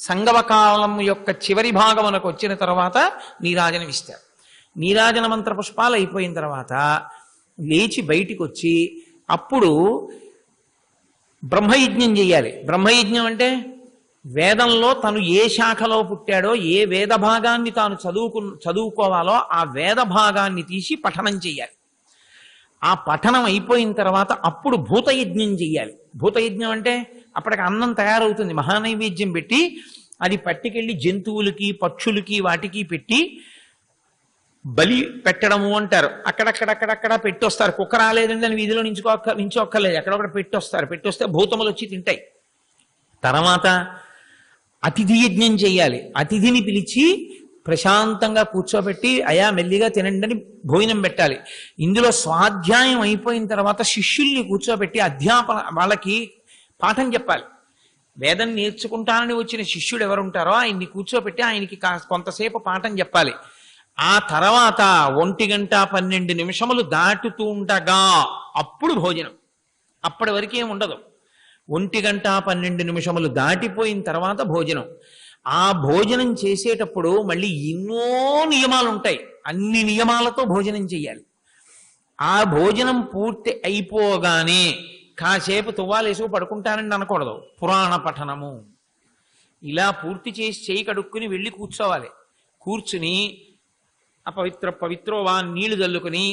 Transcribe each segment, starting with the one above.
సంగమ కాలం యొక్క చివరి భాగమునకు వచ్చిన తర్వాత నీరాజనం ఇస్తారు. నీరాజన మంత్ర పుష్పాలు అయిపోయిన తర్వాత లేచి బయటికి వచ్చి అప్పుడు బ్రహ్మయజ్ఞం చెయ్యాలి. బ్రహ్మయజ్ఞం అంటే వేదంలో తను ఏ శాఖలో పుట్టాడో, ఏ వేద భాగాన్ని తాను చదువుకోవాలో ఆ వేద భాగాన్ని తీసి పఠనం చెయ్యాలి. ఆ పఠనం అయిపోయిన తర్వాత అప్పుడు భూతయజ్ఞం చెయ్యాలి. భూతయజ్ఞం అంటే అప్పటికి అన్నం తయారవుతుంది, మహానైవేద్యం పెట్టి అది పట్టుకెళ్ళి జంతువులకి పక్షులకి వాటికి పెట్టి బలి పెట్టడము అంటారు. అక్కడక్కడక్కడక్కడ పెట్టొస్తారు. కుక్క రాలేదండి అని వీధిలో నించోక్కర్లేదు, ఎక్కడొక్కడ పెట్టొస్తే భూతములు వచ్చి తింటాయి. తర్వాత అతిథి యజ్ఞం చెయ్యాలి. అతిథిని పిలిచి ప్రశాంతంగా కూర్చోబెట్టి అయా మెల్లిగా తినండి అని భోజనం పెట్టాలి. ఇందులో స్వాధ్యాయం అయిపోయిన తర్వాత శిష్యుల్ని కూర్చోబెట్టి వాళ్ళకి పాఠం చెప్పాలి. వేదం నేర్చుకుంటానని వచ్చిన శిష్యుడు ఎవరుంటారో ఆయన్ని కూర్చోబెట్టి ఆయనకి కొంతసేపు పాఠం చెప్పాలి. ఆ తర్వాత 1:12 దాటుతూ ఉండగా అప్పుడు భోజనం. అప్పటి వరకేం ఉండదు. 1:12 దాటిపోయిన తర్వాత భోజనం. ఆ భోజనం చేసేటప్పుడు మళ్ళీ ఎన్నో నియమాలు ఉంటాయి. అన్ని నియమాలతో భోజనం చెయ్యాలి. ఆ భోజనం పూర్తి అయిపోగానే కాసేపు తువ్వాలేసు పడుకుంటానని అనకూడదు. పురాణ పఠనము ఇలా పూర్తి చేసి చేయి కడుక్కుని వెళ్ళి కూర్చోవాలి. కూర్చుని పవిత్రోవా నీళ్లు చల్లుకుని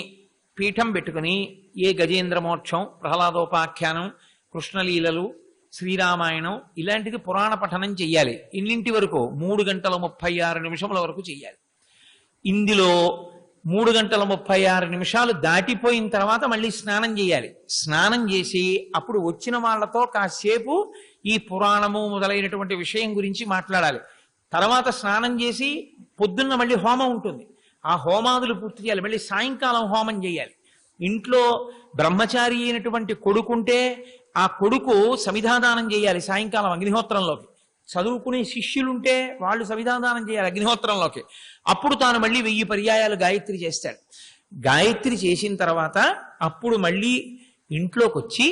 పీఠం పెట్టుకుని ఏ గజేంద్ర మోక్షం, ప్రహ్లాదోపాఖ్యానం, కృష్ణలీలలు, శ్రీరామాయణం ఇలాంటిది పురాణ పఠనం చెయ్యాలి. ఇన్నింటి వరకు 3:36 వరకు చెయ్యాలి. ఇందులో 3:36 దాటిపోయిన తర్వాత మళ్ళీ స్నానం చేయాలి. స్నానం చేసి అప్పుడు వచ్చిన వాళ్లతో కాసేపు ఈ పురాణము మొదలైనటువంటి విషయం గురించి మాట్లాడాలి. తర్వాత స్నానం చేసి పొద్దున్న మళ్ళీ హోమం ఉంటుంది. ఆ హోమాదులు పూర్తి చేయాలి. మళ్ళీ సాయంకాలం హోమం చేయాలి. ఇంట్లో బ్రహ్మచారి అయినటువంటి కొడుకుంటే ఆ కొడుకు సమిధాదానం చేయాలి సాయంకాలం అగ్నిహోత్రంలోకి. చదువుకునే శిష్యులుంటే వాళ్ళు సమిధాదానం చేయాలి అగ్నిహోత్రంలోకి. అప్పుడు తాను మళ్ళీ 1000 పర్యాయాలు గాయత్రి చేస్తాడు. గాయత్రి చేసిన తర్వాత అప్పుడు మళ్ళీ ఇంట్లోకి వచ్చి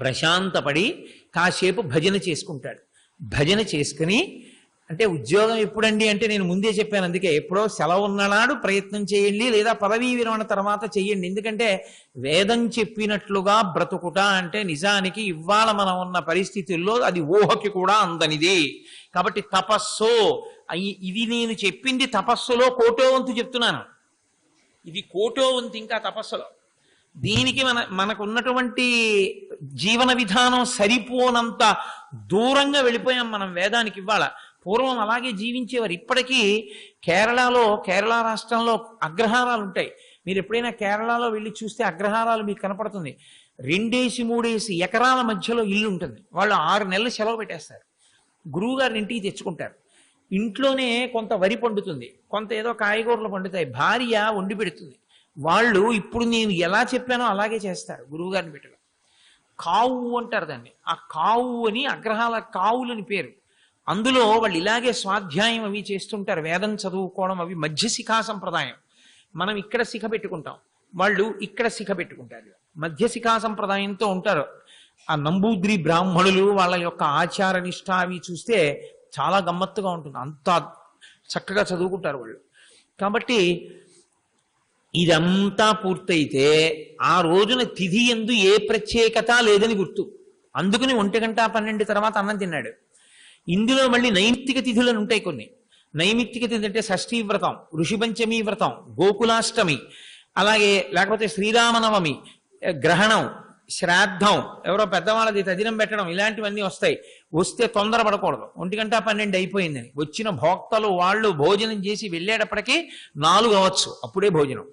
ప్రశాంతపడి కాసేపు భజన చేసుకుంటాడు. భజన చేసుకుని, అంటే ఉద్యోగం ఎప్పుడండి అంటే నేను ముందే చెప్పాను, అందుకే ఎప్పుడో సెలవు ఉన్ననాడు ప్రయత్నం చేయండి, లేదా పదవీ విరమణ తర్వాత చెయ్యండి. ఎందుకంటే వేదం చెప్పినట్లుగా బ్రతుకుట అంటే నిజానికి ఇవాళ మనం ఉన్న పరిస్థితుల్లో అది ఊహకి కూడా అందనిది. కాబట్టి తపస్సు, ఇది నేను చెప్పింది తపస్సులో కోటో వంతు చెప్తున్నాను. ఇది కోటో వంతు ఇంకా తపస్సులో. దీనికి మనకున్నటువంటి జీవన విధానం సరిపోనంత దూరంగా వెళ్ళిపోయాం మనం వేదానికి. ఇవ్వాల పూర్వం అలాగే జీవించేవారు. ఇప్పటికీ కేరళ రాష్ట్రంలో అగ్రహారాలు ఉంటాయి. మీరు ఎప్పుడైనా కేరళలో వెళ్ళి చూస్తే అగ్రహారాలు మీకు కనపడుతుంది. 2-3 ఎకరాల మధ్యలో ఇల్లు ఉంటుంది. వాళ్ళు 6 నెలలు సెలవు పెట్టేస్తారు. గురువు గారిని ఇంటికి తెచ్చుకుంటారు. ఇంట్లోనే కొంత వరి పండుతుంది, కొంత ఏదో కాయగూరలు పండుతాయి. భార్య వండి పెడుతుంది. వాళ్ళు ఇప్పుడు నేను ఎలా చెప్పానో అలాగే చేస్తారు. గురువు గారిని పెట్టడం కావు అంటారు దాన్ని. ఆ కావు అని అగ్రహాల కావులని పేరు. అందులో వాళ్ళు ఇలాగే స్వాధ్యాయం అవి చేస్తుంటారు. వేదం చదువుకోవడం అవి మధ్యశిఖా సంప్రదాయం. మనం ఇక్కడ శిఖ పెట్టుకుంటాం, వాళ్ళు ఇక్కడ శిఖ పెట్టుకుంటారు. మధ్యశిఖా సంప్రదాయంతో ఉంటారు. ఆ నంబూద్రి బ్రాహ్మణులు వాళ్ళ యొక్క ఆచార నిష్ఠ అవి చూస్తే చాలా గమ్మత్తుగా ఉంటుంది. అంత చక్కగా చదువుకుంటారు వాళ్ళు. కాబట్టి ఇదంతా పూర్తయితే ఆ రోజున తిథి యందు ఏ ప్రత్యేకత లేదని గుర్తు. అందుకని 1:12 తర్వాత అన్నం తిన్నాడు. ఇందులో మళ్ళీ నైమిత్తిక తిథులను ఉంటాయి కొన్ని. నైమిత్తిక తిథి అంటే షష్ఠీ వ్రతం, ఋషిపంచమి వ్రతం, గోకులాష్టమి, అలాగే లేకపోతే శ్రీరామనవమి, గ్రహణం, శ్రాద్ధం, ఎవరో పెద్దవాళ్ళది తదినం పెట్టడం, ఇలాంటివన్నీ వస్తాయి. వస్తే తొందరపడకూడదు. 1:12 అయిపోయిందని. వచ్చిన భోక్తలు వాళ్ళు భోజనం చేసి వెళ్ళేటప్పటికీ 4 అవ్వచ్చు, అప్పుడే భోజనం.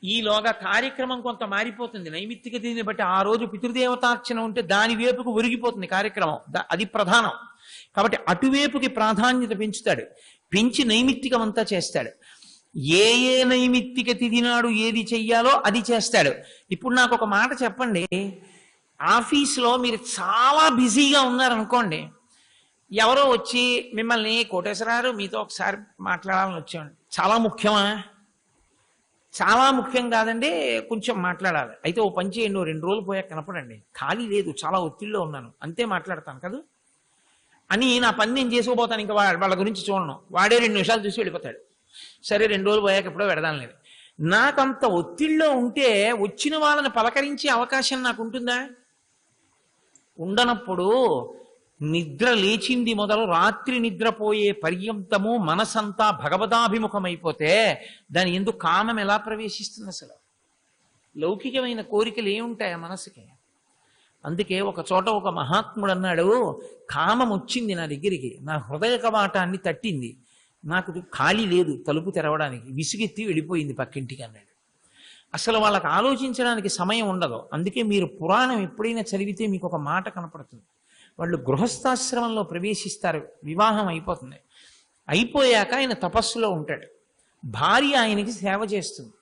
ఈలోగా కార్యక్రమం కొంత మారిపోతుంది. నైమిత్తిక తిథిని బట్టి ఆ రోజు పితృదేవతార్చన ఉంటే దాని వైపుకు ఒరిగిపోతుంది కార్యక్రమం. అది ప్రధానం. కాబట్టి అటువైపుకి ప్రాధాన్యత పెంచుతాడు. పెంచి నైమిత్తికం అంతా చేస్తాడు. ఏ నైమిత్తిక తిథి నాడు ఏది చెయ్యాలో అది చేస్తాడు. ఇప్పుడు నాకు ఒక మాట చెప్పండి. ఆఫీసులో మీరు చాలా బిజీగా ఉన్నారనుకోండి, ఎవరో వచ్చి మిమ్మల్ని కోటేశ్వరారు మీతో ఒకసారి మాట్లాడాలని వచ్చామండి. చాలా ముఖ్యమా? చాలా ముఖ్యం కాదండి, కొంచెం మాట్లాడాలి. అయితే ఓ పని చేయండి, 2 రోజులు పోయాక కనపడండి. ఖాళీ లేదు, చాలా ఒత్తిడిలో ఉన్నాను, అంతే మాట్లాడతాను కదా. అని నా పని నేను చేసుకోబోతాను, ఇంకా వాళ్ళ గురించి చూడను, వాడే 2 నిమిషాలు చూసి వెళ్ళిపోతాడు. సరే 2 రోజులు పోయాక ఎప్పుడో పెడదాం లేదు. నాకంత ఒత్తిడిలో ఉంటే వచ్చిన వాళ్ళని పలకరించే అవకాశం నాకు ఉంటుందా? ఉండనప్పుడు నిద్ర లేచింది మొదలు రాత్రి నిద్రపోయే పర్యంతము మనసంతా భగవదాభిముఖమైపోతే దాని ఎందుకు కామం ఎలా ప్రవేశిస్తుంది? అసలు లౌకికమైన కోరికలు ఏముంటాయి ఆ మనసుకి? అందుకే ఒక చోట ఒక మహాత్ముడు అన్నాడు, కామం వచ్చింది నా దగ్గరికి, నా హృదయ కవాటాన్ని తట్టింది, నాకు ఖాళీ లేదు తలుపు తెరవడానికి, విసుగెత్తి వెళ్ళిపోయింది పక్కింటికి అన్నాడు. అసలు వాళ్ళకి ఆలోచించడానికి సమయం ఉండదు. అందుకే మీరు పురాణం ఎప్పుడైనా చదివితే మీకు ఒక మాట కనపడుతుంది. వాళ్ళు గృహస్థాశ్రమంలో ప్రవేశిస్తారు, వివాహం అయిపోతుంది. అయిపోయాక ఆయన తపస్సులో ఉంటాడు, భార్య ఆయనకి సేవ చేస్తుంది.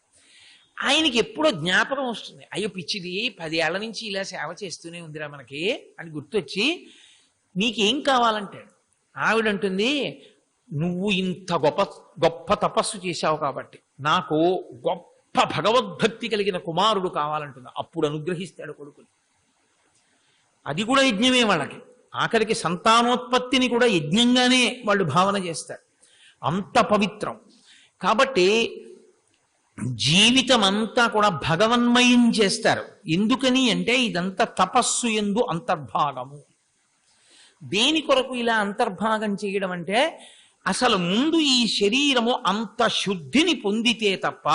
ఆయనకి ఎప్పుడో జ్ఞాపకం వస్తుంది, అయ్యో పిచ్చిది 10 ఏళ్ల నుంచి ఇలా సేవ చేస్తూనే ఉందిరా మనకి అని గుర్తొచ్చి, నీకేం కావాలంటాడు. ఆవిడంటుంది, నువ్వు ఇంత గొప్ప గొప్ప తపస్సు చేశావు కాబట్టి నాకు గొప్ప భగవద్భక్తి కలిగిన కుమారుడు కావాలంటుంది. అప్పుడు అనుగ్రహిస్తాడు కొడుకుని. అది కూడా యజ్ఞమే వాళ్ళకి. ఆఖరికి సంతానోత్పత్తిని కూడా యజ్ఞంగానే వాళ్ళు భావన చేస్తారు, అంత పవిత్రం. కాబట్టి జీవితం అంతా కూడా భగవన్మయం చేస్తారు. ఎందుకని అంటే ఇదంతా తపస్సు యందు అంతర్భాగము. దేని కొరకు ఇలా అంతర్భాగం చేయడం అంటే, అసలు ముందు ఈ శరీరము అంత శుద్ధిని పొందితే తప్ప,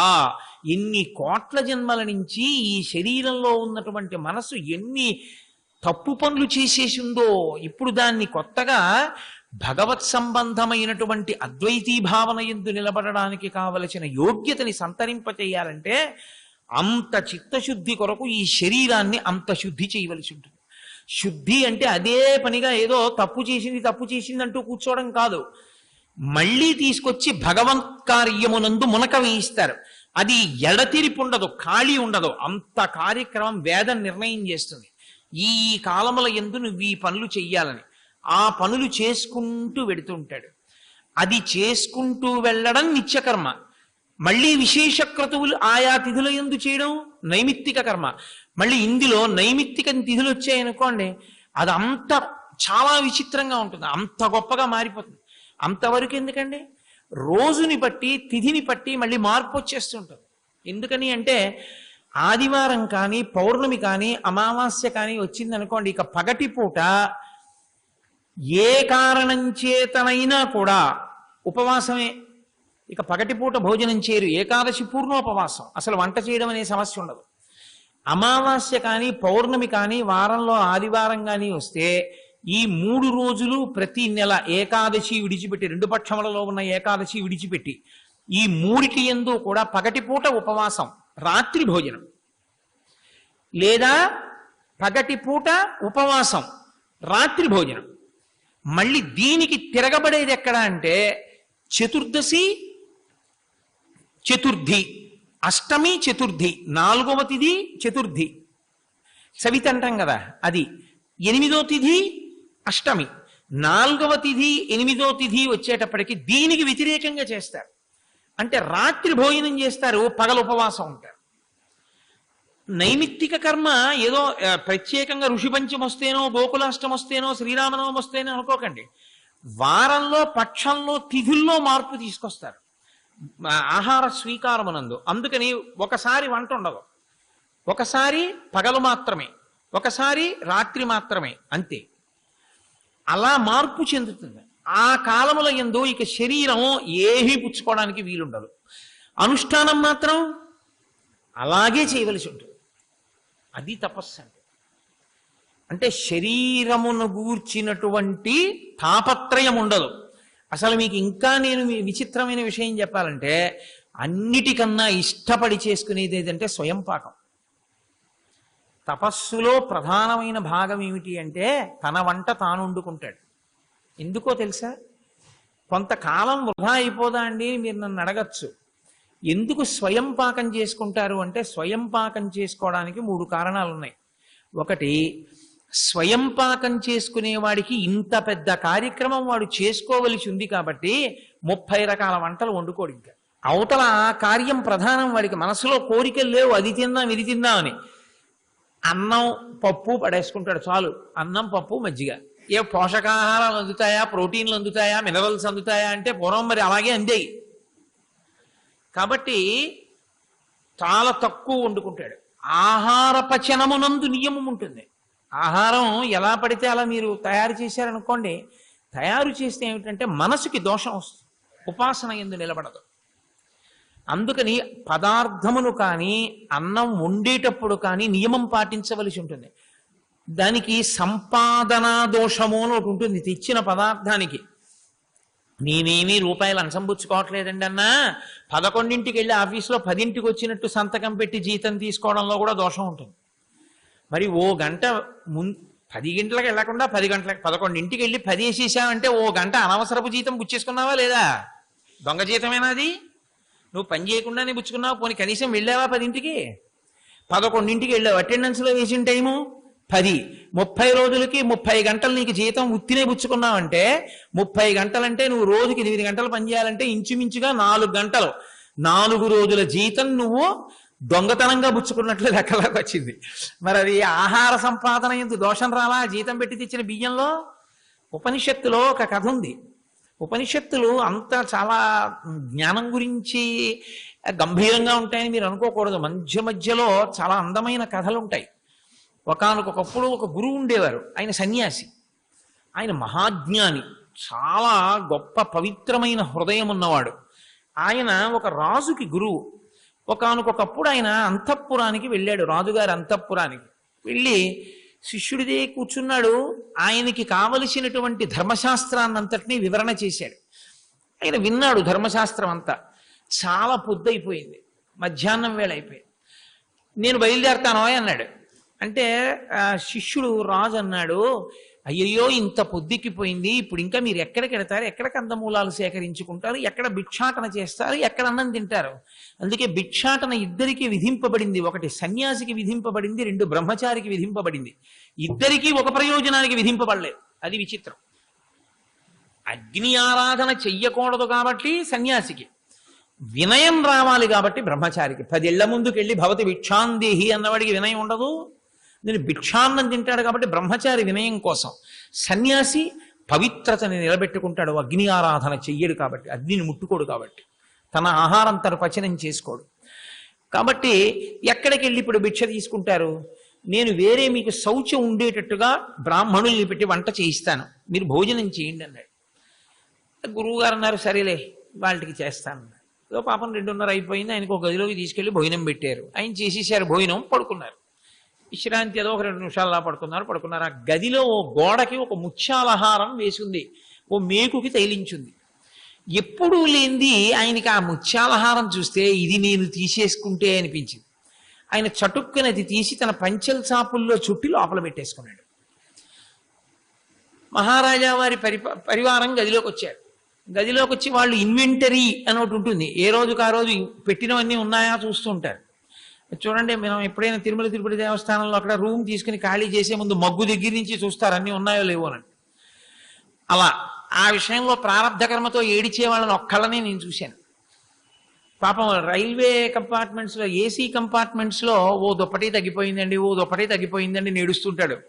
ఎన్ని కోట్ల జన్మల నుంచి ఈ శరీరంలో ఉన్నటువంటి మనసు ఎన్ని తప్పు పనులు చేసేసిందో, ఇప్పుడు దాన్ని కొత్తగా భగవత్ సంబంధమైనటువంటి అద్వైతీ భావన యందు నిలబడడానికి కావలసిన యోగ్యతని సంతరింపచేయాలంటే అంత చిత్తశుద్ధి కొరకు ఈ శరీరాన్ని అంత శుద్ధి చేయవలసి ఉంటుంది. శుద్ధి అంటే అదే పనిగా ఏదో తప్పు చేసింది అంటూ కూర్చోవడం కాదు. మళ్ళీ తీసుకొచ్చి భగవత్ కార్యమునందు మునక వేయిస్తారు. అది ఎడతెరిపి ఉండదు, ఖాళీ ఉండదు. అంత కార్యక్రమం వేదం నిర్ణయం చేస్తుంది. ఈ కాలముల యందు నువ్వు ఈ పనులు చెయ్యాలని. ఆ పనులు చేసుకుంటూ వెడుతుంటాడు. అది చేసుకుంటూ వెళ్ళడం నిత్యకర్మ. మళ్ళీ విశేష క్రతువులు ఆయా తిథుల యందు చేయడం నైమిత్తిక కర్మ. మళ్ళీ ఇందులో నైమిత్తిక తిథులు వచ్చాయనుకోండి, అది అంత చాలా విచిత్రంగా ఉంటుంది, అంత గొప్పగా మారిపోతుంది. అంతవరకు ఎందుకండి? రోజుని బట్టి తిథిని బట్టి మళ్ళీ మార్పు వచ్చేస్తుంటుంది. ఎందుకని అంటే ఆదివారం కానీ పౌర్ణమి కానీ అమావాస్య కానీ వచ్చిందనుకోండి, ఇక పగటిపూట ఏ కారణం చేతనైనా కూడా ఉపవాసమే. ఇక పగటిపూట భోజనం చేయరు, ఏకాదశి పూర్ణోపవాసం, అసలు వంట చేయడం అనే సమస్య ఉండదు. అమావాస్య కానీ పౌర్ణమి కానీ వారంలో ఆదివారం కానీ వస్తే ఈ 3 రోజులు ప్రతి నెల ఏకాదశి విడిచిపెట్టి, 2 పక్షములలో ఉన్న ఏకాదశి విడిచిపెట్టి ఈ 3టి యందు కూడా పగటిపూట ఉపవాసం, రాత్రి భోజనం, లేదా పగటిపూట ఉపవాసం రాత్రి భోజనం. మళ్ళీ దీనికి తిరగబడేది ఎక్కడ అంటే చతుర్దశి చతుర్థి, అష్టమి చతుర్థి, 4వ తిథి చతుర్థి, సవితి అంటాం కదా అది, 8వ తిథి అష్టమి, 4వ తిథి 8వ తిథి వచ్చేటప్పటికి దీనికి వ్యతిరేకంగా చేస్తారు. అంటే రాత్రి భోజనం చేస్తారు, పగలు ఉపవాసం ఉంటారు. నైమిత్తిక కర్మ ఏదో ప్రత్యేకంగా ఋషిపంచం వస్తేనో గోకులాష్టం వస్తేనో శ్రీరామనవమి వస్తేనో అనుకోకండి. వారంలో పక్షంలో తిథుల్లో మార్పు తీసుకొస్తారు ఆహార స్వీకారమునందు. అందుకని ఒకసారి వంట ఉండదు, ఒకసారి పగలు మాత్రమే, ఒకసారి రాత్రి మాత్రమే, అంతే. అలా మార్పు చెందుతుంది. ఆ కాలముల యందు ఇక శరీరం ఏమీ పుచ్చుకోవడానికి వీలుండదు. అనుష్ఠానం మాత్రం అలాగే చేయవలసి ఉంటుంది. అది తపస్సు అంటే. అంటే శరీరమును గూర్చినటువంటి తాపత్రయం ఉండదు. అసలు మీకు ఇంకా నేను విచిత్రమైన విషయం చెప్పాలంటే, అన్నిటికన్నా ఇష్టపడి చేసుకునేది ఏదంటే స్వయం పాకం. తపస్సులో ప్రధానమైన భాగం ఏమిటి అంటే తన వంట తాను వండుకుంటాడు. ఎందుకో తెలుసా? కొంతకాలం వృధా అయిపోదా అండి మీరు నన్ను అడగచ్చు. ఎందుకు స్వయం పాకం చేసుకుంటారు అంటే, స్వయం పాకం చేసుకోవడానికి 3 కారణాలు ఉన్నాయి. ఒకటి, స్వయం పాకం చేసుకునేవాడికి ఇంత పెద్ద కార్యక్రమం వాడు చేసుకోవలసి ఉంది కాబట్టి 30 రకాల వంటలు వండుకోడు. ఇంకా అవతల ఆ కార్యం ప్రధానం, వాడికి మనసులో కోరికలు లేవు, అది తిందాం ఇది తిందాం అని. అన్నం పప్పు పడేసుకుంటాడు చాలు, అన్నం పప్పు మజ్జిగ ఏ పోషకాహారాలు అందుతాయా, ప్రోటీన్లు అందుతాయా, మినరల్స్ అందుతాయా అంటే పూర్వం మరి అలాగే అందేయి. కాబట్టి చాలా తక్కువ వండుకుంటాడు. ఆహార పచనమునందు నియమం ఉంటుంది. ఆహారం ఎలా పడితే అలా మీరు తయారు చేశారనుకోండి, తయారు చేస్తే ఏమిటంటే మనసుకి దోషం వస్తుంది, ఉపాసన యందు నిలబడదు. అందుకని పదార్థమును కానీ అన్నం వండేటప్పుడు కానీ నియమం పాటించవలసి ఉంటుంది. దానికి సంపాదనా దోషము అని ఒకటి ఉంటుంది. తెచ్చిన పదార్థానికి నేనేమీ రూపాయలు అంచంపుచ్చుకోవట్లేదండి అన్నా, 11ంటికి వెళ్ళి ఆఫీస్లో 10ంటికి వచ్చినట్టు సంతకం పెట్టి జీతం తీసుకోవడంలో కూడా దోషం ఉంటుంది. మరి ఓ గంట 10 గంటలకు వెళ్ళకుండా 10 గంటలకు 11ంటికి వెళ్ళి 10 వేసేసావంటే ఓ గంట అనవసరపు జీతం పుచ్చేసుకున్నావా లేదా? దొంగ జీతమేనా అది? నువ్వు పని చేయకుండానే పుచ్చుకున్నావు. పోనీ కనీసం వెళ్ళావా 10ంటికి? 11ంటికి వెళ్ళావు, అటెండెన్స్లో వేసిన టైము 10. 30 రోజులకి 30 గంటలు నీకు జీతం ఉత్తినే పుచ్చుకున్నావంటే 30 గంటలంటే నువ్వు రోజుకి 8 గంటలు పనిచేయాలంటే ఇంచుమించుగా 4 గంటలు. 4 రోజుల జీతం నువ్వు దొంగతనంగా పుచ్చుకున్నట్లు లెక్కలోకి వచ్చింది. మరి అది ఆహార సంపాదన ఎందుకు దోషం రావా? జీతం పెట్టి తెచ్చిన బియ్యంలో. ఉపనిషత్తులో ఒక కథ ఉంది. ఉపనిషత్తులు అంతా చాలా జ్ఞానం గురించి గంభీరంగా ఉంటాయని మీరు అనుకోకూడదు. మధ్య మధ్యలో చాలా అందమైన కథలు ఉంటాయి. ఒకానొకప్పుడు ఒక గురువు ఉండేవారు. ఆయన సన్యాసి, ఆయన మహాజ్ఞాని, చాలా గొప్ప పవిత్రమైన హృదయం ఉన్నవాడు. ఆయన ఒక రాజుకి గురువు. ఒకానొకప్పుడు ఆయన అంతఃపురానికి వెళ్ళాడు, రాజుగారి అంతఃపురానికి వెళ్ళి శిష్యుడిదే కూర్చున్నాడు. ఆయనకి కావలసినటువంటి ధర్మశాస్త్రాన్నంతటినీ వివరణ చేశాడు. ఆయన విన్నాడు ధర్మశాస్త్రం అంతా. చాలా పొద్దయిపోయింది, మధ్యాహ్నం వేళ అయిపోయింది. నేను బయలుదేరతాను అన్నాడు. అంటే శిష్యుడు రాజు అన్నాడు, అయ్యయ్యో ఇంత పొద్దుకిపోయింది, ఇప్పుడు ఇంకా మీరు ఎక్కడికి వెళతారు, ఎక్కడ కందమూలాలు సేకరించుకుంటారు, ఎక్కడ భిక్షాటన చేస్తారు, ఎక్కడ అన్నం తింటారు? అందుకే భిక్షాటన ఇద్దరికి విధింపబడింది. ఒకటి సన్యాసికి విధింపబడింది, 2 బ్రహ్మచారికి విధింపబడింది. ఇద్దరికీ ఒక ప్రయోజనానికి విధింపబడలేదు. అది విచిత్రం. అగ్ని ఆరాధన చెయ్యకూడదు కాబట్టి సన్యాసికి, వినయం రావాలి కాబట్టి బ్రహ్మచారికి. 10 ఏళ్ల ముందుకెళ్ళి భవతి భిక్షాందేహి అన్నవాడికి వినయం ఉండదు. నేను భిక్షాన్నం తింటాడు కాబట్టి బ్రహ్మచారి వినయం కోసం. సన్యాసి పవిత్రతని నిలబెట్టుకుంటాడు, అగ్ని ఆరాధన చెయ్యడు కాబట్టి, అగ్నిని ముట్టుకోడు కాబట్టి, తన ఆహారం తను పచనం చేసుకోడు కాబట్టి. ఎక్కడికి వెళ్ళి ఇప్పుడు భిక్ష తీసుకుంటారు? నేను వేరే మీకు శౌచం ఉండేటట్టుగా బ్రాహ్మణుల్ని పెట్టి వంట చేయిస్తాను, మీరు భోజనం చేయండి అన్నాడు. గురువు గారు అన్నారు, సరేలే వాళ్ళకి చేస్తాను. ఏదో పాపం 2:30 అయిపోయింది. ఆయనకు ఒక గదిలోకి తీసుకెళ్లి భోజనం పెట్టారు. ఆయన చేసేసారు భోజనం, పడుకున్నారు. విశ్రాంతి ఏదో ఒక 2 నిమిషాల్లో పడుకున్నారు. ఆ గదిలో ఓ గోడకి ఒక ముత్యాలహారం వేసింది, ఓ మేకుకి తైలించుంది. ఎప్పుడూ లేనిది ఆయనకి ఆ ముత్యాలహారం చూస్తే ఇది నేను తీసేసుకుంటే అనిపించింది. ఆయన చటుక్కునది తీసి తన పంచెల చాపుల్లో చుట్టి లోపల పెట్టేసుకున్నాడు. మహారాజా వారి పరివారం గదిలోకి వచ్చారు. గదిలోకి వచ్చి వాళ్ళు ఇన్వెంటరీ అని ఒకటి ఉంటుంది, ఏ రోజుకు ఆ రోజు పెట్టినవన్నీ ఉన్నాయా చూస్తూ ఉంటారు. చూడండి, మనం ఎప్పుడైనా తిరుమల తిరుపతి దేవస్థానంలో అక్కడ రూమ్ తీసుకుని ఖాళీ చేసే ముందు మగ్గు దగ్గర నుంచి చూస్తారు అన్నీ ఉన్నాయో లేవో అని. అలా ఆ విషయంలో ప్రారంధ కర్మతో ఏడిచే వాళ్ళని ఒక్కళ్ళనే నేను చూశాను. పాపం రైల్వే కంపార్ట్మెంట్స్లో, ఏసీ కంపార్ట్మెంట్స్లో ఓ దుప్పటి తగ్గిపోయిందండి నేడుస్తుంటాడు.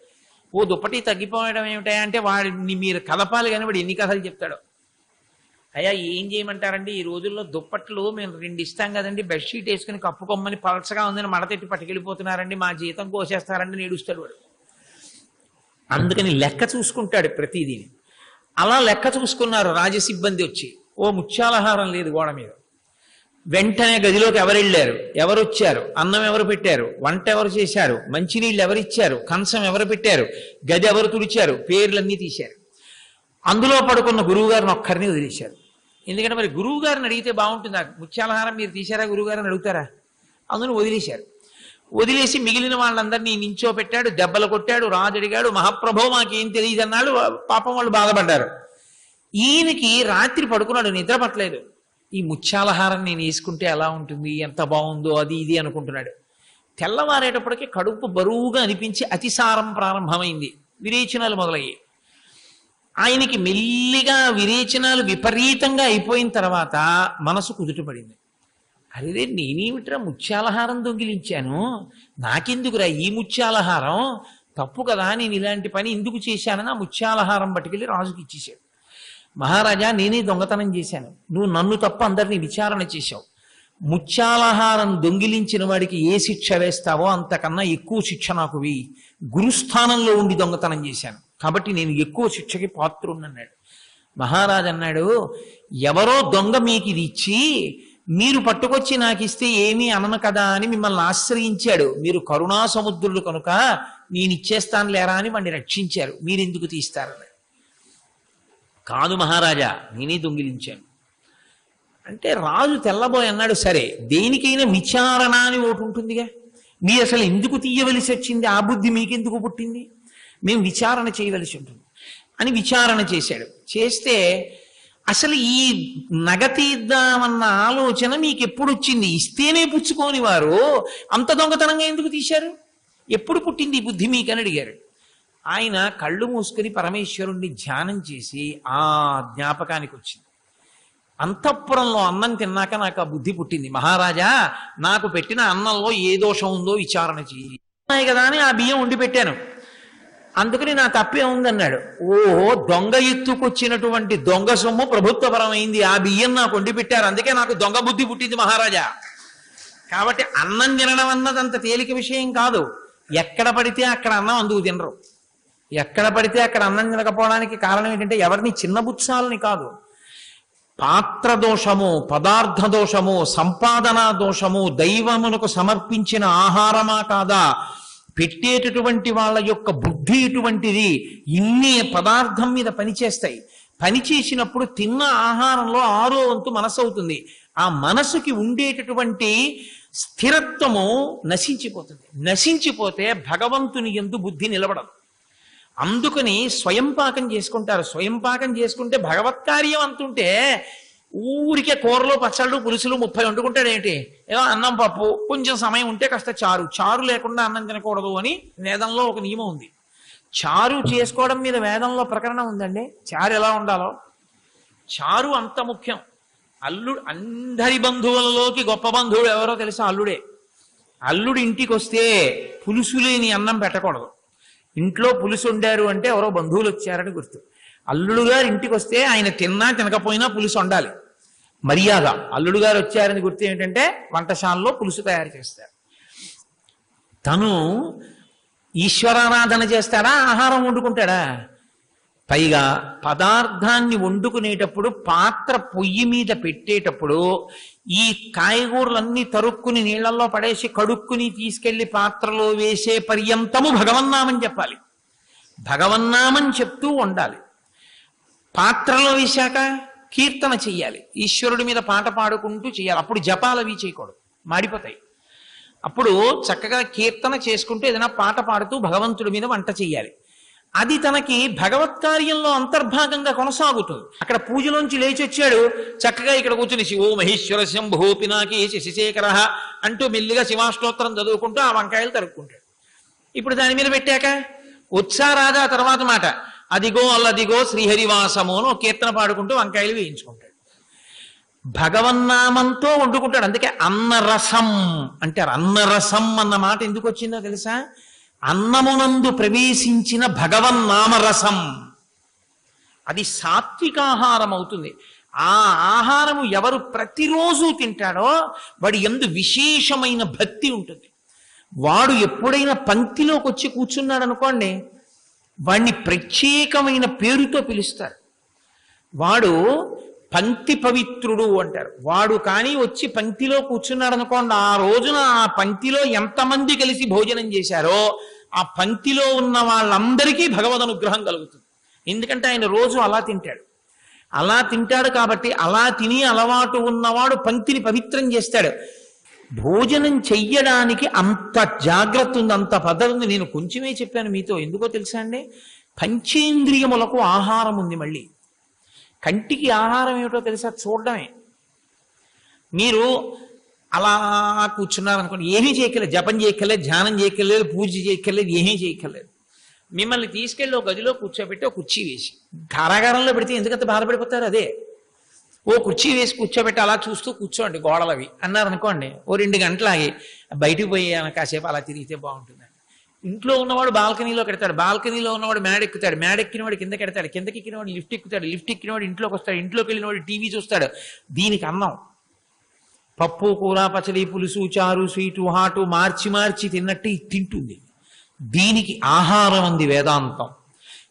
ఓ దుప్పటి తగ్గిపోవడం ఏమిటా అంటే వాడిని మీరు కలపాలి కానీ వాడు ఎన్ని కథలు చెప్తాడో. అయ్యా ఏం చేయమంటారండి, ఈ రోజుల్లో దుప్పట్లు మేము 2 ఇస్తాం కదండి, బెడ్షీట్ వేసుకుని కప్పుకొమ్మని పలచగా ఉందని మడతెట్టి పట్టుకెళ్ళిపోతున్నారండి, మా జీతం కోసేస్తారండి నేడుస్తాడు వాడు. అందుకని లెక్క చూసుకుంటాడు ప్రతిదీని. అలా లెక్క చూసుకున్నారు రాజసిబ్బంది వచ్చి. ఓ ముత్యాలహారం లేదు గోడ మీద. వెంటనే గదిలోకి ఎవరు వెళ్ళారు, ఎవరు వచ్చారు, అన్నం ఎవరు పెట్టారు, వంట ఎవరు చేశారు, మంచినీళ్ళు ఎవరిచ్చారు, కంచం ఎవరు పెట్టారు, గది ఎవరు తుడిచారు, పేర్లన్నీ తీశారు. అందులో పడుకున్న గురువు గారిని ఒక్కరిని వదిలేశారు. ఎందుకంటే మరి గురువు గారిని అడిగితే బాగుంటుందా, ముత్యాలహారం మీరు తీశారా గురువు గారిని అడుగుతారా? అందులో వదిలేశారు. వదిలేసి మిగిలిన వాళ్ళందరినీ నించోపెట్టాడు, దెబ్బలు కొట్టాడు. రాజు అడిగాడు, మహాప్రభో మాకేం తెలియదు అన్నాడు. పాపం వాళ్ళు బాధపడ్డారు. ఈయనకి రాత్రి పడుకున్నాడు, నిద్ర పట్టలేదు. ఈ ముత్యాలహారం నేను వేసుకుంటే ఎలా ఉంటుంది, ఎంత బాగుందో అది ఇది అనుకుంటున్నాడు. తెల్లవారేటప్పటికీ కడుపు బరువుగా అనిపించి అతిసారం ప్రారంభమైంది, విరేచనాలు మొదలయ్యాయి. ఆయనకి మెల్లిగా విరేచనాలు విపరీతంగా అయిపోయిన తర్వాత మనసు కుదుటపడింది. అరే నేనేమిట్రా ముత్యాలహారం దొంగిలించాను, నాకెందుకురా ఈ ముత్యాలహారం, తప్పు కదా, నేను ఇలాంటి పని ఎందుకు చేశానని ఆ ముత్యాలహారం పట్టుకెళ్ళి రాజుకి ఇచ్చేశాడు. మహారాజా, నేనే దొంగతనం చేశాను, నువ్వు నన్ను తప్ప అందరినీ విచారణ చేశావు. ముత్యాలహారం దొంగిలించిన వాడికి ఏ శిక్ష వేస్తావో అంతకన్నా ఎక్కువ శిక్ష నాకు వేయి. గురుస్థానంలో ఉండి దొంగతనం చేశాను కాబట్టి నేను ఎక్కువ శిక్షకి పాత్రున్నన్నాడు. మహారాజు అన్నాడు, ఎవరో దొంగ మీకు ఇది ఇచ్చి మీరు పట్టుకొచ్చి నాకు ఇస్తే ఏమీ అనను కదా అని మిమ్మల్ని ఆశ్రయించాడు. మీరు కరుణా సముద్రులు కనుక నేను ఇచ్చేస్తాను లేరా అని వాడిని రక్షించారు, మీరెందుకు తీస్తారని. కాదు మహారాజా, నేనే దొంగిలించాను అంటే రాజు తెల్లబోయి అన్నాడు, సరే దేనికైనా విచారణ అని ఒకటి ఉంటుందిగా, మీరు అసలు ఎందుకు తీయవలసి వచ్చింది, ఆ బుద్ధి మీకెందుకు పుట్టింది, మేము విచారణ చేయవలసి ఉంటుంది అని విచారణ చేశాడు. చేస్తే అసలు ఈ నగ తీద్దామన్న ఆలోచన మీకు ఎప్పుడు వచ్చింది, ఇస్తేనే పుచ్చుకోని వారు అంత దొంగతనంగా ఎందుకు తీశారు, ఎప్పుడు పుట్టింది ఈ బుద్ధి మీకని అడిగారు. ఆయన కళ్ళు మూసుకొని పరమేశ్వరుణ్ణి ధ్యానం చేసి ఆ జ్ఞాపకానికి వచ్చింది. అంతఃపురంలో అన్నం తిన్నాక నాకు ఆ బుద్ధి పుట్టింది, మహారాజా నాకు పెట్టిన అన్నంలో ఏ దోషం ఉందో విచారణ చేయి కదా అని ఆ బియ్యం వండి పెట్టాను, అందుకని నా తప్పే ఉందన్నాడు. ఓహో, దొంగ ఎత్తుకొచ్చినటువంటి దొంగ సొమ్ము ప్రభుత్వపరమైంది, ఆ బియ్యం నాకు వండి పెట్టారు, అందుకే నాకు దొంగ బుద్ధి పుట్టింది మహారాజా. కాబట్టి అన్నం తినడం అన్నది అంత తేలిక విషయం కాదు. ఎక్కడ పడితే అక్కడ అన్నం అందుకు తినరు. ఎక్కడ పడితే అక్కడ అన్నం తినకపోవడానికి కారణం ఏంటంటే ఎవరిని చిన్నబుచ్చాలని కాదు, పాత్ర దోషము, పదార్థ దోషము, సంపాదనా దోషము, దైవమునకు సమర్పించిన ఆహారమా కాదా, పెట్టేటటువంటి వాళ్ళ యొక్క బుద్ధి ఇటువంటిది, ఇన్ని పదార్థం మీద పనిచేస్తాయి. పనిచేసినప్పుడు తిన్న ఆహారంలో 6వ వంతు మనసు అవుతుంది. ఆ మనసుకి ఉండేటటువంటి స్థిరత్వము నశించిపోతుంది. నశించిపోతే భగవంతుని యందు బుద్ధి నిలబడదు. అందుకని స్వయం పాకం చేసుకుంటారు. స్వయం పాకం చేసుకుంటే భగవత్కార్యం అంతుంటే ఊరికే కూరలు పచ్చళ్ళు పులుసులు 30 వండుకుంటాడు ఏంటి, ఏదో అన్నం పప్పు, కొంచెం సమయం ఉంటే కాస్త చారు లేకుండా అన్నం తినకూడదు అని వేదంలో ఒక నియమం ఉంది. చారు చేసుకోవడం మీద వేదంలో ప్రకరణం ఉందండి. చారు ఎలా ఉండాలో, చారు అంత ముఖ్యం. అల్లుడు అందరి బంధువులలోకి గొప్ప బంధువుడు ఎవరో తెలుసా, అల్లుడే. అల్లుడు ఇంటికి వస్తే పులుసు లేని అన్నం పెట్టకూడదు. ఇంట్లో పులుసు వండారు అంటే ఎవరో బంధువులు వచ్చారని గుర్తు. అల్లుడు గారు ఇంటికి వస్తే ఆయన తిన్నా తినకపోయినా పులుసు వండాలి, మర్యాద. అల్లుడు గారు వచ్చారని గుర్తు ఏంటంటే వంటశాలలో పులుసు తయారు చేస్తారు. తను ఈశ్వరారాధన చేస్తాడా, ఆహారం వండుకుంటాడా? పైగా పదార్థాన్ని వండుకునేటప్పుడు పాత్ర పొయ్యి మీద పెట్టేటప్పుడు ఈ కాయగూరలన్నీ తరుక్కుని నీళ్లలో పడేసి కడుక్కుని తీసుకెళ్లి పాత్రలో వేసే పర్యంతము భగవన్నామం చెప్పాలి. భగవన్నామం చెప్తూ వండాలి. పాత్రలో వేశాక కీర్తన చెయ్యాలి, ఈశ్వరుడి మీద పాట పాడుకుంటూ చేయాలి. అప్పుడు జపాలు అవి చేయకూడదు, మాడిపోతాయి. అప్పుడు చక్కగా కీర్తన చేసుకుంటూ ఏదైనా పాట పాడుతూ భగవంతుడి మీద వంట చెయ్యాలి. అది తనకి భగవత్కార్యంలో అంతర్భాగంగా కొనసాగుతుంది. అక్కడ పూజలోంచి లేచి వచ్చాడు, చక్కగా ఇక్కడ కూర్చుని శివో మహేశ్వర శంభో పినాకి శశిశేఖర అంటూ మెల్లిగా శివాష్టోత్తరం చదువుకుంటూ ఆ వంకాయలు తరుక్కుంటాడు. ఇప్పుడు దాని మీద పెట్టాక ఉత్సారాదా తర్వాత మాట అదిగో అల్లదిగో శ్రీహరివాసము అని ఒక కీర్తన పాడుకుంటూ వంకాయలు వేయించుకుంటాడు. భగవన్నామంతో వండుకుంటాడు. అందుకే అన్నరసం అంటారు. అన్నరసం అన్న మాట ఎందుకు వచ్చిందో తెలుసా? అన్నమునందు ప్రవేశించిన భగవన్నామరసం, అది సాత్వికాహారం అవుతుంది. ఆ ఆహారము ఎవరు ప్రతిరోజు తింటాడో వాడి యందు విశేషమైన భక్తి ఉంటుంది. వాడు ఎప్పుడైనా పంక్తిలోకి వచ్చి కూర్చున్నాడు అనుకోండి, వాడిని ప్రత్యేకమైన పేరుతో పిలుస్తారు. వాడు పంక్తి పవిత్రుడు అంటారు. వాడు కానీ వచ్చి పంక్తిలో కూర్చున్నాడు అనుకోండి, ఆ రోజున ఆ పంక్తిలో ఎంతమంది కలిసి భోజనం చేశారో ఆ పంక్తిలో ఉన్న వాళ్ళందరికీ భగవద్ అనుగ్రహం కలుగుతుంది. ఎందుకంటే ఆయన రోజు అలా తింటాడు. అలా తింటాడు కాబట్టి అలా తిని అలవాటు ఉన్నవాడు పంక్తిని పవిత్రం చేస్తాడు. భోజనం చెయ్యడానికి అంత జాగ్రత్త ఉంది, అంత పద్ధతి ఉంది. నేను కొంచెమే చెప్పాను మీతో, ఎందుకో తెలుసా అండి? పంచేంద్రియములకు ఆహారం ఉంది. మళ్ళీ కంటికి ఆహారం ఏమిటో తెలుసా? చూడడమే. మీరు అలా కూర్చున్నారనుకోండి, ఏమీ చేయక్కర్లేదు, జపం చేయక్కర్లేదు, ధ్యానం చేయక్కర్లేదు, పూజ చేయక్కర్లేదు, ఏమీ చేయక్కర్లేదు. మిమ్మల్ని తీసుకెళ్ళి ఒక గదిలో కూర్చోబెట్టి ఒక కుర్చీ వేసి, కారాగారంలో పెడితే ఎందుకంత బాధపడిపోతారు? అదే ఓ కుర్చీ వేసి కూర్చోబెట్టి అలా చూస్తూ కూర్చోండి గోడలవి అన్నారనుకోండి, ఓ 2 గంటలు ఆగి బయటికి పోయి కాసేపు అలా తిరిగితే బాగుంటుందండి. ఇంట్లో ఉన్నవాడు బాల్కనీలో కెడతాడు, బాల్కనీలో ఉన్నవాడు మేడెక్కుతాడు, మేడెక్కినవాడు కిందకి ఎడతాడు, కిందకి ఎక్కినవాడు లిఫ్ట్ ఎక్కుతాడు, లిఫ్ట్ ఎక్కినవాడు ఇంట్లోకి వస్తాడు, ఇంట్లోకి వెళ్ళినవాడు టీవీ చూస్తాడు. దీనికి అన్నం పప్పు కూర పచ్చడి పులుసు చారు స్వీటు హాటు మార్చి మార్చి తిన్నట్టు ఇది తింటుంది. దీనికి ఆహారం అంది వేదాంతం.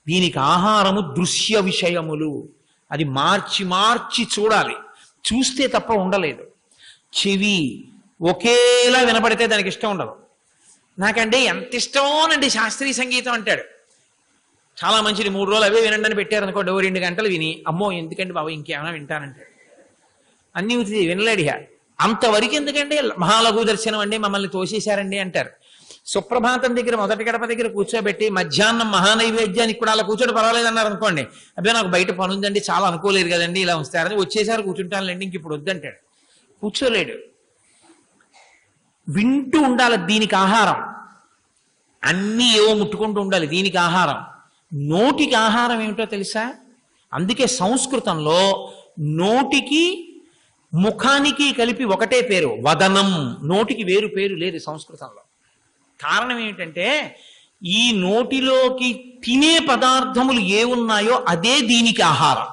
దీనికి ఆహారము దృశ్య విషయములు. అది మార్చి మార్చి చూడాలి, చూస్తే తప్ప ఉండలేదు. చెవి ఒకేలా వినపడితే దానికి ఇష్టం ఉండదు. నాకంటే ఎంత ఇష్టమోనండి శాస్త్రీయ సంగీతం అంటాడు. చాలా మంచిది, 3 రోజులు అవే వినండి అని పెట్టారనుకోండి, 2 గంటలు విని అమ్మో ఎందుకండి బాబు ఇంకేమైనా వింటానంటాడు. అన్ని వినలేడిగా. అంతవరకు ఎందుకంటే మహాలఘు దర్శనం అండి మమ్మల్ని తోసేశారండి అంటారు. సుప్రభాతం దగ్గర మొదటి గడప దగ్గర కూర్చోబెట్టి మధ్యాహ్నం మహానైవేద్యానికి కూడా అలా కూర్చోటి పర్వాలేదు అన్నారు అనుకోండి, అబ్బాయి నాకు బయట పని ఉందండి చాలా అనుకోలేదు కదండి ఇలా వస్తారని వచ్చేసారి కూర్చుంటానులేండి ఇంక ఇప్పుడు వద్దంటాడు. కూర్చోలేడు, వింటూ ఉండాలి. దీనికి ఆహారం అన్నీ ఏవో ముట్టుకుంటూ ఉండాలి. దీనికి ఆహారం, నోటికి ఆహారం ఏమిటో తెలుసా? అందుకే సంస్కృతంలో నోటికి ముఖానికి కలిపి ఒకటే పేరు వదనం. నోటికి వేరు పేరు లేదు సంస్కృతంలో. కారణం ఏమిటంటే ఈ నోటిలోకి తినే పదార్థములు ఏ ఉన్నాయో అదే దీనికి ఆహారం.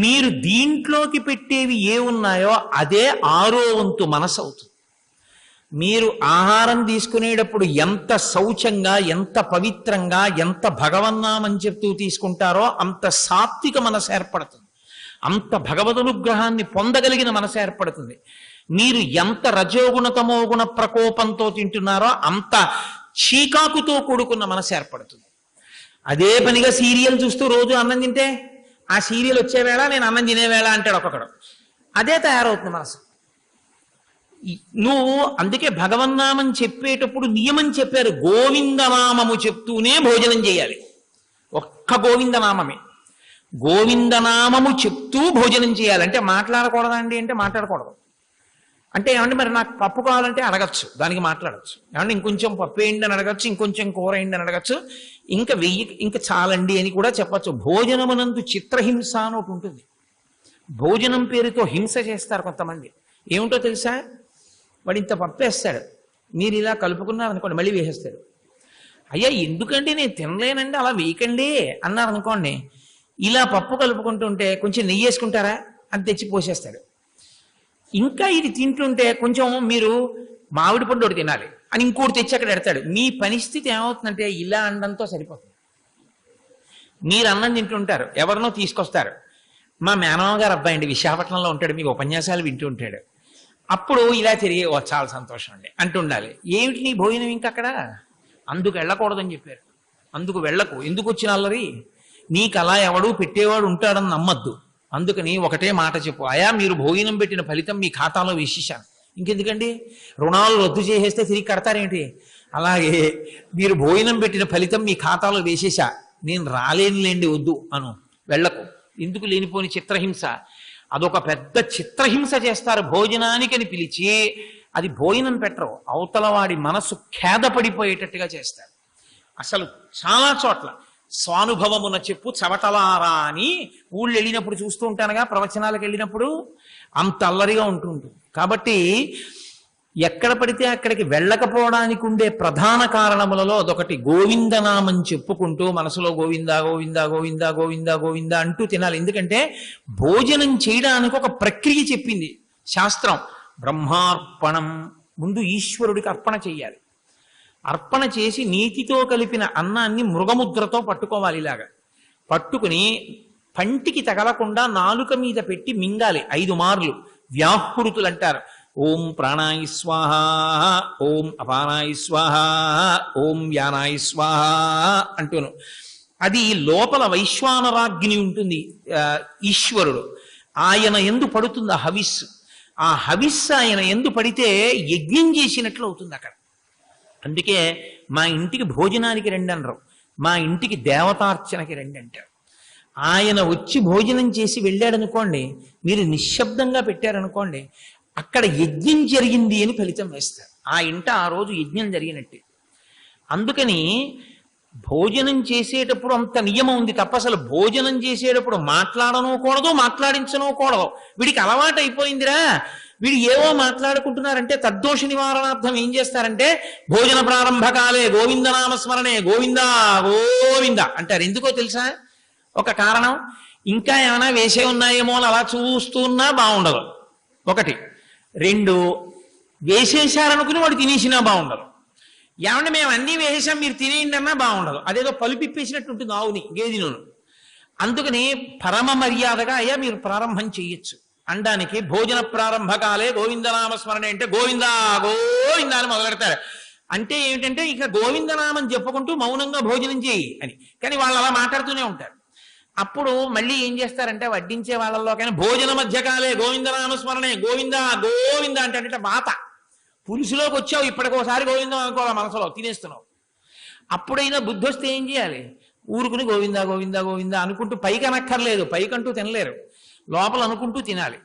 మీరు దీంట్లోకి పెట్టేవి ఏ ఉన్నాయో అదే 6వ వంతు మనసు అవుతుంది. మీరు ఆహారం తీసుకునేటప్పుడు ఎంత శౌచంగా, ఎంత పవిత్రంగా, ఎంత భగవన్నామని చెప్తూ తీసుకుంటారో అంత సాత్విక మనసు ఏర్పడుతుంది, అంత భగవదనుగ్రహాన్ని పొందగలిగిన మనసు ఏర్పడుతుంది. మీరు ఎంత రజోగుణ తమోగుణ ప్రకోపంతో తింటున్నారో అంత చీకాకుతో కూడుకున్న మనసు ఏర్పడుతుంది. అదే పనిగా సీరియల్ చూస్తూ రోజు అన్నం తింటే ఆ సీరియల్ వచ్చే వేళ నేను అన్నం తినే వేళ అంటాడు ఒక్కొక్కడు. అదే తయారవుతుంది మనసు. నువ్వు అందుకే భగవన్నామం చెప్పేటప్పుడు నియమం చెప్పారు, గోవిందనామము చెప్తూనే భోజనం చేయాలి. ఒక్క గోవిందనామమే, గోవిందనామము చెప్తూ భోజనం చేయాలంటే మాట్లాడకూడదా అండి అంటే మాట్లాడకూడదు. అంటే ఏమంటే మరి నాకు పప్పు కావాలంటే అడగచ్చు, దానికి మాట్లాడచ్చు. ఏమంటే ఇంకొంచెం పప్పు వేయండి అని అడగచ్చు, ఇంకొంచెం కూర వేయండి అని అడగచ్చు, ఇంకా ఇంకా చాలండి అని కూడా చెప్పచ్చు. భోజనమునందు చిత్రహింస అని ఒకటి ఉంటుంది. భోజనం పేరుతో హింస చేస్తారు కొంతమంది. ఏమిటో తెలుసా? వాడు ఇంత పప్పు వేస్తాడు, మీరు ఇలా కలుపుకున్నారనుకోండి మళ్ళీ వేసేస్తాడు. అయ్యా ఎందుకండి నేను తినలేనండి అలా వేయకండి అన్నారనుకోండి, ఇలా పప్పు కలుపుకుంటుంటే కొంచెం నెయ్యి వేసుకుంటారా అని తెచ్చి పోసేస్తాడు. ఇంకా ఇది తింటుంటే కొంచెం మీరు మామిడి పండు ఒకటి తినాలి అని ఇంకోటి తెచ్చి అక్కడ పెడతాడు. మీ పరిస్థితి ఏమవుతుందంటే ఇలా అనడంతో సరిపోతుంది. మీరు అన్నం తింటుంటారు, ఎవరినో తీసుకొస్తారు, మా మేనమామ గారు అబ్బాయి అండి విశాఖపట్నంలో ఉంటాడు, మీకు ఉపన్యాసాలు వింటూ ఉంటాడు, అప్పుడు ఇలా తిరిగి చాలా సంతోషం అండి అంటుండాలి. ఏమిటి నీ భోజనం ఇంకా అక్కడ? అందుకు వెళ్ళకూడదని చెప్పారు. అందుకు వెళ్ళకు, ఎందుకు వచ్చిన అల్లరి? నీకు అలా ఎవడు పెట్టేవాడు ఉంటాడని నమ్మద్దు. అందుకని ఒకటే మాట చెప్పు, అయా మీరు భోజనం పెట్టిన ఫలితం మీ ఖాతాలో వేసేశాను, ఇంకెందుకండి రుణాలు రద్దు చేసేస్తే తిరిగి కడతారేంటి? అలాగే మీరు భోజనం పెట్టిన ఫలితం మీ ఖాతాలో వేసేశా, నేను రాలేనులేండి వద్దు అను, వెళ్ళకు. ఎందుకు లేనిపోని చిత్రహింస? అదొక పెద్ద చిత్రహింస చేస్తారు. భోజనానికని పిలిచి అది భోజనం పెట్టరు, అవతల వాడి మనసు ఖేదపడిపోయేటట్టుగా చేస్తారు. అసలు చాలా చోట్ల స్వానుభవమున చెప్పు చవటలారా అని ఊళ్ళు వెళ్ళినప్పుడు చూస్తూ ఉంటానుగా, ప్రవచనాలకు వెళ్ళినప్పుడు అంత అల్లరిగా ఉంటుంటుంది. కాబట్టి ఎక్కడ పడితే అక్కడికి వెళ్ళకపోవడానికి ఉండే ప్రధాన కారణములలో అదొకటి. గోవిందనామం చెప్పుకుంటూ మనసులో గోవింద గోవింద గోవింద గోవింద గోవింద అంటూ తినాలి. ఎందుకంటే భోజనం చేయడానికి ఒక ప్రక్రియ చెప్పింది శాస్త్రం. బ్రహ్మార్పణం, ముందు ఈశ్వరుడికి అర్పణ చెయ్యాలి. అర్పణ చేసి నీతితో కలిపిన అన్నాన్ని మృగముద్రతో పట్టుకోవాలి. ఇలాగా పట్టుకుని పంటికి తగలకుండా నాలుక మీద పెట్టి మింగాలి 5 మార్లు. వ్యాహృతులు అంటారు. ఓం ప్రాణాయ స్వాహ, ఓం అపానాయ స్వాహ, ఓం వ్యానాయ స్వాహ అంటూను. అది లోపల వైశ్వానరాగ్ని ఉంటుంది, ఈశ్వరుడు ఆయన ఎందు పడుతుంది ఆ హవిస్సు. ఆ హవిస్సు ఆయన ఎందు పడితే యజ్ఞం చేసినట్లు అవుతుంది అక్కడ. అందుకే మా ఇంటికి భోజనానికి రండి అనరు, మా ఇంటికి దేవతార్చనకి రండి అంటారు. ఆయన వచ్చి భోజనం చేసి వెళ్ళాడనుకోండి, మీరు నిశ్శబ్దంగా పెట్టారనుకోండి, అక్కడ యజ్ఞం జరిగింది అని ఫలితం వేస్తారు. ఆ ఇంట ఆ రోజు యజ్ఞం జరిగినట్టే. అందుకని భోజనం చేసేటప్పుడు అంత నియమం ఉంది తప్ప అసలు భోజనం చేసేటప్పుడు మాట్లాడనూకూడదు, మాట్లాడించనూకూడదు. వీడికి అలవాటు అయిపోయిందిరా, వీడు ఏవో మాట్లాడుకుంటున్నారంటే తద్దోష నివారణార్థం ఏం చేస్తారంటే భోజన ప్రారంభకాలే గోవిందనామస్మరణే గోవిందా గోవింద అంటారు. ఎందుకో తెలుసా? ఒక కారణం, ఇంకా ఏమైనా వేసే ఉన్నాయేమో అని అలా చూస్తూ ఉన్నా బాగుండదు ఒకటి. రెండు, వేసేశారనుకుని వాడు తినేసినా బాగుండదు. ఏమంటే మేము అన్నీ వేసేసాం మీరు తినేయండి అన్నా బాగుండదు. అదేదో పలుపిప్పేసినట్టు ఉంటుంది ఆవుని గేది నూనె. అందుకని పరమ మర్యాదగా అయ్యా మీరు ప్రారంభం చేయొచ్చు అనడానికి భోజన ప్రారంభకాలే గోవిందనామస్మరణ అంటే గోవిందా గోవిందా అని మొదలెడతారు. అంటే ఏమిటంటే ఇక గోవిందనామం చెప్పుకుంటూ మౌనంగా భోజనం చేయి అని. కానీ వాళ్ళు అలా మాట్లాడుతూనే ఉంటారు. అప్పుడు మళ్ళీ ఏం చేస్తారంటే వడ్డించే వాళ్ళలోకైనా భోజన మధ్యకాలే గోవిందనామస్మరణే గోవిందా గోవింద అంటే వాత పులుసులోకి వచ్చావు ఇప్పటికోసారి గోవిందం అనుకోవాలి, మనసులో తినేస్తున్నావు. అప్పుడైనా బుద్ధి వస్తే ఏం చేయాలి? ఊరుకుని గోవిందా గోవిందా గోవిందా అనుకుంటూ పైకి అనక్కర్లేదు, పైకంటూ తినలేరు, లోపల అనుకుంటూ తినాలి.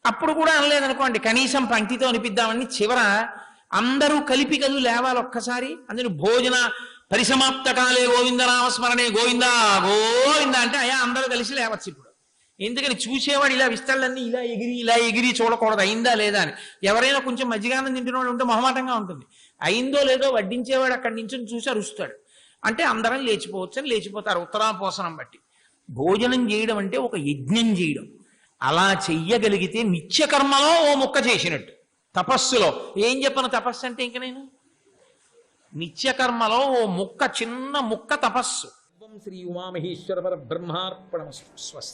అప్పుడు కూడా అనలేదనుకోండి, కనీసం పంక్తితో అనిపిద్దామని చివర అందరూ కలిపి కలు లేవాలి ఒక్కసారి. అందుకని భోజన పరిసమాప్త కాలే గోవిందనామస్మరణే గోవిందా గోవిందా అంటే అయ్యా అందరూ కలిసి లేవచ్చు ఇప్పుడు. ఎందుకని చూసేవాడు ఇలా విస్తళ్ళన్నీ ఇలా ఎగిరి చూడకూడదు అయిందా లేదా అని. ఎవరైనా కొంచెం మజ్జిగానం తింటున్నవాడు ఉంటే మొహమాటంగా ఉంటుంది. అయిందో లేదో వడ్డించేవాడు అక్కడి నుంచి చూసి అరుస్తాడు. అంటే అందరం లేచిపోవచ్చు అని లేచిపోతారు ఉత్తరాపోసనం బట్టి. భోజనం చేయడం అంటే ఒక యజ్ఞం చేయడం. అలా చెయ్యగలిగితే నిత్యకర్మలో ఓ ముక్క చేసినట్టు. తపస్సులో ఏం చెప్పను తపస్సు అంటే ఇంక నేను నిత్యకర్మలో ఓ ముక్క, చిన్న ముక్క తపస్సు. శ్రీ ఉమామహేశ్వర పరబ్రహ్మార్పణమస్తు. స్వస్తి.